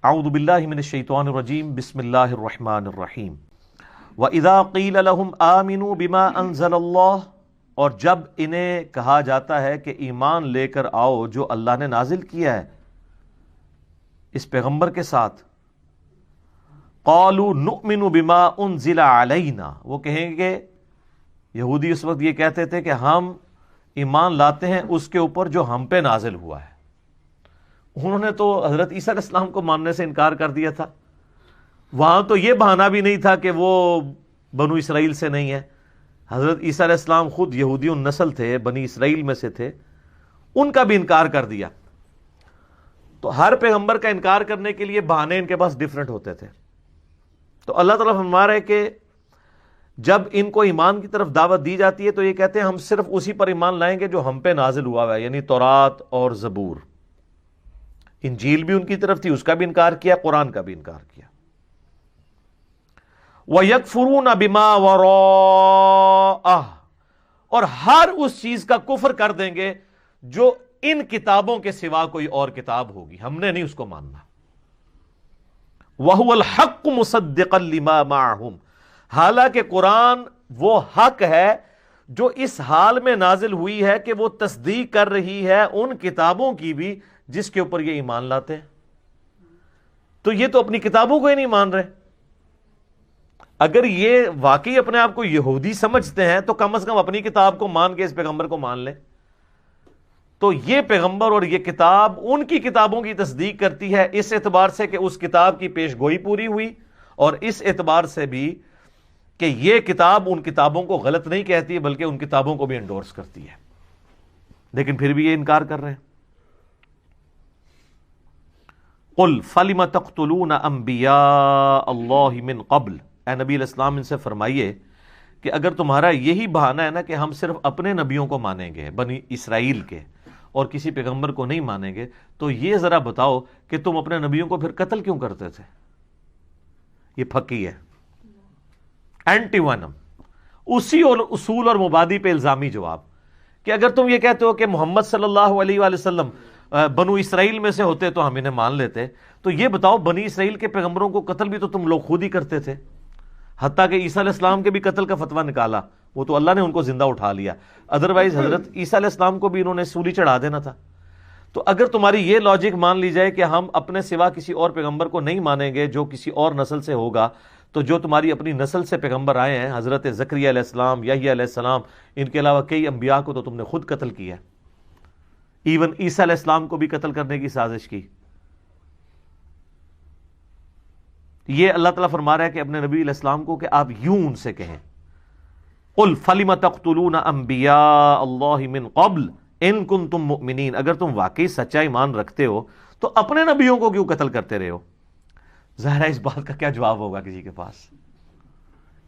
اعوذ باللہ من الشیطان الرجیم بسم اللہ الرحمن الرحیم وَإِذَا قِيلَ لَهُمْ آمِنُوا بِمَا أَنزَلَ اللَّهُ، اور جب انہیں کہا جاتا ہے کہ ایمان لے کر آؤ جو اللہ نے نازل کیا ہے اس پیغمبر کے ساتھ، قَالُوا نُؤْمِنُ بِمَا أُنزِلَ عَلَيْنَا، وہ کہیں گے، یہودی اس وقت یہ کہتے تھے کہ ہم ایمان لاتے ہیں اس کے اوپر جو ہم پہ نازل ہوا ہے۔ انہوں نے تو حضرت عیسیٰ علیہ السلام کو ماننے سے انکار کر دیا تھا، وہاں تو یہ بہانہ بھی نہیں تھا کہ وہ بنو اسرائیل سے نہیں ہے، حضرت عیسیٰ علیہ السلام خود یہودی النسل تھے، بنی اسرائیل میں سے تھے، ان کا بھی انکار کر دیا۔ تو ہر پیغمبر کا انکار کرنے کے لیے بہانے ان کے پاس ڈیفرنٹ ہوتے تھے۔ تو اللہ تعالیٰ فرما رہے کہ جب ان کو ایمان کی طرف دعوت دی جاتی ہے تو یہ کہتے ہیں ہم صرف اسی پر ایمان لائیں گے جو ہم پہ نازل ہوا ہے، یعنی تورات اور زبور۔ انجیل بھی ان کی طرف تھی، اس کا بھی انکار کیا، قرآن کا بھی انکار کیا۔ وَيَكْفُرُونَ بِمَا وَرَاءَهُ، اور ہر اس چیز کا کفر کر دیں گے جو ان کتابوں کے سوا کوئی اور کتاب ہوگی، ہم نے نہیں اس کو ماننا۔ وَهُوَ الْحَقُّ مُصَدِّقًا لِمَا مَعَهُمْ، حالانکہ قرآن وہ حق ہے جو اس حال میں نازل ہوئی ہے کہ وہ تصدیق کر رہی ہے ان کتابوں کی بھی جس کے اوپر یہ ایمان لاتے ہیں۔ تو یہ تو اپنی کتابوں کو ہی نہیں مان رہے۔ اگر یہ واقعی اپنے آپ کو یہودی سمجھتے ہیں تو کم از کم اپنی کتاب کو مان کے اس پیغمبر کو مان لیں۔ تو یہ پیغمبر اور یہ کتاب ان کی کتابوں کی تصدیق کرتی ہے، اس اعتبار سے کہ اس کتاب کی پیش گوئی پوری ہوئی، اور اس اعتبار سے بھی کہ یہ کتاب ان کتابوں کو غلط نہیں کہتی بلکہ ان کتابوں کو بھی انڈورس کرتی ہے، لیکن پھر بھی یہ انکار کر رہے ہیں۔ قُلْ فَلِمَ تَقْتُلُونَ أَنْبِيَاءَ اللَّهِ مِنْ قَبْلِ، اے نبی علیہ السلام ان سے فرمائیے کہ اگر تمہارا یہی بہانہ ہے نا کہ ہم صرف اپنے نبیوں کو مانیں گے بنی اسرائیل کے اور کسی پیغمبر کو نہیں مانیں گے، تو یہ ذرا بتاؤ کہ تم اپنے نبیوں کو پھر قتل کیوں کرتے تھے؟ یہ پھکی ہے، اینٹی ونم، اسی اور اصول اور مبادی پہ الزامی جواب کہ اگر تم یہ کہتے ہو کہ محمد صلی اللہ علیہ وآلہ وسلم بنو اسرائیل میں سے ہوتے تو ہم انہیں مان لیتے، تو یہ بتاؤ بنی اسرائیل کے پیغمبروں کو قتل بھی تو تم لوگ خود ہی کرتے تھے، حتیٰ کہ عیسیٰ علیہ السلام کے بھی قتل کا فتویٰ نکالا، وہ تو اللہ نے ان کو زندہ اٹھا لیا، ادروائز حضرت عیسیٰ علیہ السلام کو بھی انہوں نے سولی چڑھا دینا تھا۔ تو اگر تمہاری یہ لاجک مان لی جائے کہ ہم اپنے سوا کسی اور پیغمبر کو نہیں مانیں گے جو کسی اور نسل سے ہوگا، تو جو تمہاری اپنی نسل سے پیغمبر آئے ہیں، حضرت زکریا علیہ السلام، یحییٰ علیہ السلام، ان کے علاوہ کئی انبیاء کو تو تم نے خود قتل کیا، ایون عیسیٰ علیہ السلام کو بھی قتل کرنے کی سازش کی۔ یہ اللہ تعالیٰ فرما رہا ہے کہ اپنے نبی علیہ السلام کو کہ آپ یوں ان سے کہیں، قُلْ فَلِمَ تَقْتُلُونَ أَنْبِيَاءَ اللَّهِ مِنْ قَبْلِ إِن كُنْتُمْ مُؤْمِنِينَ، اگر تم واقعی سچا ایمان رکھتے ہو تو اپنے نبیوں کو کیوں قتل کرتے رہے ہو؟ ظاہر ہے اس بات کا کیا جواب ہوگا کسی کے پاس؟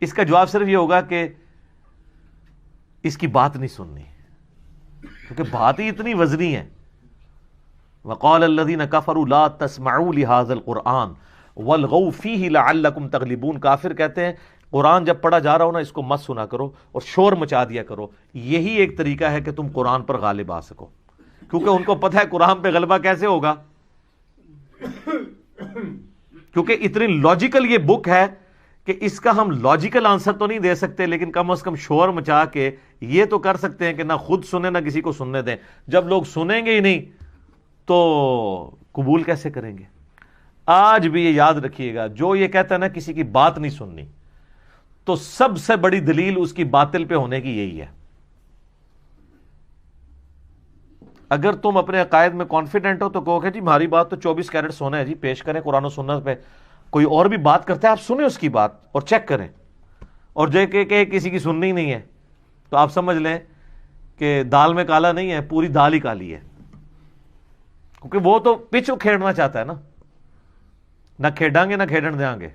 اس کا جواب صرف یہ ہوگا کہ اس کی بات نہیں سننی، کیونکہ بات ہی اتنی وزنی ہے۔ وَقَالَ الَّذِينَ كَفَرُوا لَا تَسْمَعُوا لِهَذَا الْقُرْآنِ وَالْغَوْا فِيهِ لَعَلَّكُمْ تَغْلِبُونَ، کافر کہتے ہیں قرآن جب پڑھا جا رہا ہو نا اس کو مت سنا کرو اور شور مچا دیا کرو، یہی ایک طریقہ ہے کہ تم قرآن پر غالب آ سکو، کیونکہ ان کو پتہ ہے قرآن پہ غلبہ کیسے ہوگا، کیونکہ اتنی لاجیکل یہ بک ہے کہ اس کا ہم لاجیکل آنسر تو نہیں دے سکتے، لیکن کم از کم شور مچا کے یہ تو کر سکتے ہیں کہ نہ خود سنیں نہ کسی کو سننے دیں۔ جب لوگ سنیں گے ہی نہیں تو قبول کیسے کریں گے؟ آج بھی یہ یاد رکھیے گا، جو یہ کہتا ہے نا کسی کی بات نہیں سننی، تو سب سے بڑی دلیل اس کی باطل پہ ہونے کی یہی ہے۔ اگر تم اپنے عقائد میں کانفیڈنٹ ہو تو کہو کہ جی ہماری بات تو 24 کیرٹ سونا ہے جی، پیش کریں قرآن و سنت پہ، کوئی اور بھی بات کرتا ہے آپ سنیں اس کی بات اور چیک کریں، اور جو کہ کسی کی سننی نہیں ہے تو آپ سمجھ لیں کہ دال میں کالا نہیں ہے، پوری دال ہی کالی ہے، کیونکہ وہ تو پچ کھیڑنا چاہتا ہے نا، نہ کھیڈاں گے نہ کھیڈن دیاں گے۔